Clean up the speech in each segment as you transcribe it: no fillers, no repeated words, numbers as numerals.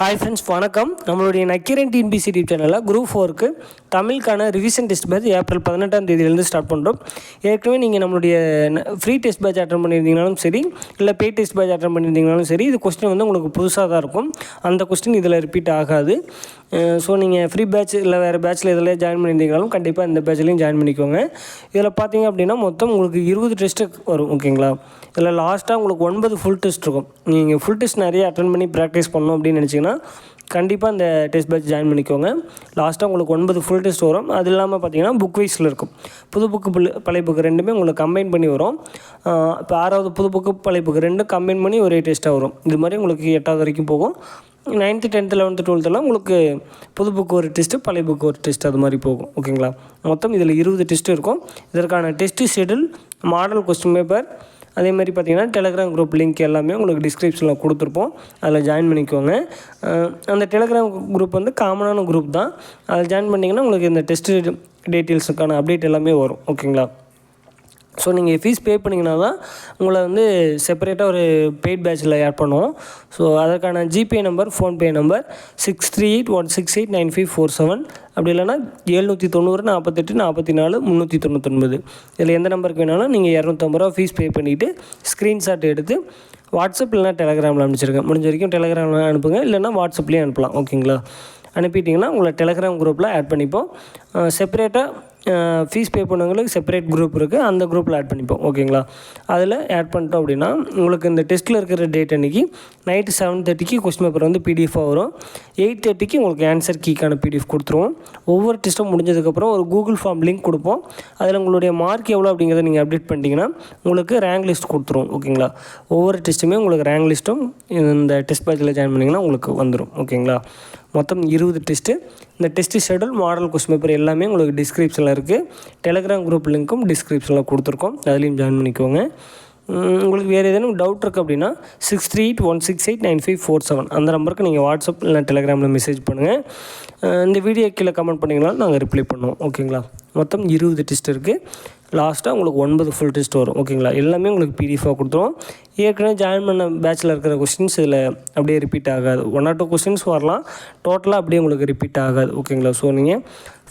Hi friends, வணக்கம். நம்மளுடைய Nakkeeran TNPSC YouTube சேனலில் குரூப் 4க்கு தமிழுக்கான ரிவிஷன் டெஸ்ட் பேட்ச் ஏப்ரல் 18ஆம் தேதியிலேருந்து ஸ்டார்ட் பண்ணுறோம். ஏற்கனவே நீங்கள் நம்மளுடைய ஃப்ரீ டெஸ்ட் பேட்ச் அட்டன் பண்ணியிருந்தீங்கனாலும் சரி, இல்லை பெய்ட் டெஸ்ட் பேட்ச் அட்டன் பண்ணியிருந்தீங்கனாலும் சரி, இது கொஸ்டின் வந்து உங்களுக்கு புதுசாக தான் இருக்கும். அந்த கொஸ்டின் இதில் ரிப்பீட் ஆகாது. ஸோ நீங்கள் ஃப்ரீ பேட்ச் இல்லை வேறு பேட்ச்சில் இதில் ஜாயின் பண்ணியிருந்தீங்கனாலும் கண்டிப்பாக இந்த பேட்ச்லையும் ஜாயின் பண்ணிக்கோங்க. இதில் பார்த்தீங்க அப்படின்னா மொத்தம் உங்களுக்கு 20 டெஸ்ட்டு வரும். ஓகேங்களா? இதில் லாஸ்ட்டாக உங்களுக்கு 9 ஃபுல் டெஸ்ட் இருக்கும். நீங்கள் ஃபுல் டெஸ்ட் நிறைய அட்டன் பண்ணி ப்ராக்டிஸ் பண்ணணும் அப்படின்னு நினச்சிங்கன்னா கண்டிப்பாக இந்த டெஸ்ட் பேட்ச் ஜாயின் பண்ணிக்கோங்க. லாஸ்ட்டாக உங்களுக்கு 9 ஃபுல் டெஸ்ட் வரும். அது இல்லாமல் பார்த்தீங்கன்னா புக் வைஸில் இருக்கும். புது புக்கு பழைய புக்கு ரெண்டுமே உங்களுக்கு கம்பைன் பண்ணி வரும். இப்போ 6வது புது புக்கு பழைய புக்கு ரெண்டும் கம்பைன் பண்ணி ஒரே டெஸ்ட்டாக வரும். இது மாதிரி உங்களுக்கு 8வது வரைக்கும் போகும். 9th 10th 11th 12th உங்களுக்கு புது புக்கு ஒரு டெஸ்ட்டு, பழைய புக்கு ஒரு டெஸ்ட், அது மாதிரி போகும். ஓகேங்களா? மொத்தம் இதில் 20 டெஸ்ட்டு இருக்கும். இதற்கான test schedule, model question paper, அதே மாதிரி பார்த்திங்கன்னா டெலகிராம் குரூப் லிங்க் எல்லாமே உங்களுக்கு டிஸ்கிரிப்ஷனில் கொடுத்துருப்போம். அதில் ஜாயின் பண்ணிக்கோங்க. அந்த டெலகிராம் குரூப் வந்து காமனான குரூப் தான். அதில் ஜாயின் பண்ணிங்கன்னா உங்களுக்கு இந்த டெஸ்ட்டு டீட்டெயில்ஸுக்கான அப்டேட் எல்லாமே வரும். ஓகேங்களா? ஸோ நீங்கள் ஃபீஸ் பே பண்ணிங்கன்னா தான் உங்களை வந்து செப்பரேட்டாக ஒரு பெய்ட் பேட்சில் ஆட் பண்ணுவோம். ஸோ அதற்கான ஜிபே நம்பர், ஃபோன்பே நம்பர் 6381689547, அப்படி இல்லைனா 790 48 44 399. இதில் எந்த நம்பருக்கு வேணாலும் நீங்கள் 250 ரூபா ஃபீஸ் பே பண்ணிவிட்டு ஸ்க்ரீன்ஷாட் எடுத்து வாட்ஸ்அப் இல்லைனா டெலகிராமில் அனுப்பிச்சிருங்க. முடிஞ்ச வரைக்கும் டெலகிராமில் அனுப்புங்க, இல்லைனா வாட்ஸ்அப்லேயும் அனுப்பலாம். ஓகேங்களா? அனுப்பிட்டிங்கன்னா உங்களை டெலகிராம் குரூப்பில் ஆட் பண்ணிப்போம். செப்பரேட்டாக ஃபீஸ் பே பண்ணவங்களுக்கு செப்பரேட் குரூப் இருக்குது, அந்த குரூப்பில் ஆட் பண்ணிப்போம். ஓகேங்களா? அதில் ஆட் பண்ணிட்டோம் அப்படின்னா உங்களுக்கு இந்த டெஸ்ட்டில் இருக்கிற டேட் அன்றைக்கி நைட்டு 7:30க்கு கொஸ்டின் பேப்பர் வந்து பிடிஎஃபாக வரும். 8:30க்கு உங்களுக்கு ஆன்சர் கீக்கான பிடிஎஃப் கொடுத்துருவோம். ஒவ்வொரு டெஸ்ட்டும் முடிஞ்சதுக்கப்புறம் ஒரு கூகுள் ஃபார்ம் லிங்க் கொடுப்போம். அதில் உங்களுடைய மார்க் எவ்வளோ அப்படிங்கிறத நீங்கள் அப்டேட் பண்ணிட்டீங்கன்னா உங்களுக்கு ரேங்க் லிஸ்ட் கொடுத்துருவோம். ஓகேங்களா? ஒவ்வொரு டெஸ்ட்டுமே உங்களுக்கு ரேங்க் லிஸ்ட்டும் இந்த டெஸ்ட் பேட்சில் ஜாயின் பண்ணிங்கன்னா உங்களுக்கு வந்துடும். ஓகேங்களா? மொத்தம் 20 டெஸ்ட்டு. இந்த test schedule, model question paper எல்லாமே உங்களுக்கு டிஸ்கிரிப்ஷனில் இருக்குது. டெலகிராம் குரூப் லிங்க்கும் டிஸ்கிரிப்ஷனில் கொடுத்துருக்கோம். அதுலேயும் ஜாயின் பண்ணிக்கோங்க. உங்களுக்கு வேறு ஏதேனும் டவுட் இருக்குது அப்படின்னா 6381689547 அந்த நம்பருக்கு நீங்கள் வாட்ஸ்அப் இல்லை டெலகிராமில் மெசேஜ் பண்ணுங்கள். இந்த வீடியோ கீழே கமெண்ட் பண்ணிங்கனாலும் நாங்கள் ரிப்ளை பண்ணுவோம். ஓகேங்களா? மொத்தம் 20 டெஸ்ட் இருக்குது. லாஸ்ட்டாக உங்களுக்கு 9 ஃபுல் டெஸ்ட் வரும். ஓகேங்களா? எல்லாமே உங்களுக்கு பிடிஎஃபாக கொடுத்துருவோம். ஏற்கனவே ஜாயின் பண்ண பேட்சில் இருக்கிற கொஸ்டின்ஸ் இதில் அப்படியே ரிப்பீட் ஆகாது. 1 or 2 கொஸ்டின்ஸ் வரலாம், டோட்டலாக அப்படியே உங்களுக்கு ரிப்பீட் ஆகாது. ஓகேங்களா? ஸோ நீங்கள்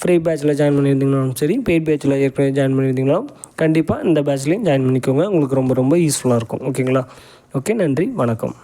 ஃப்ரீ பேட்சில் ஜாயின் பண்ணியிருந்தீங்கனாலும் சரி, பெய்ட் பேட்சில் ஏற்கனவே ஜாயின் பண்ணியிருந்தீங்கனாலும் கண்டிப்பாக இந்த பேட்ச்லேயும் ஜாயின் பண்ணிக்கோங்க. உங்களுக்கு ரொம்ப ரொம்ப யூஸ்ஃபுல்லாக இருக்கும். ஓகேங்களா? ஓகே, நன்றி, வணக்கம்.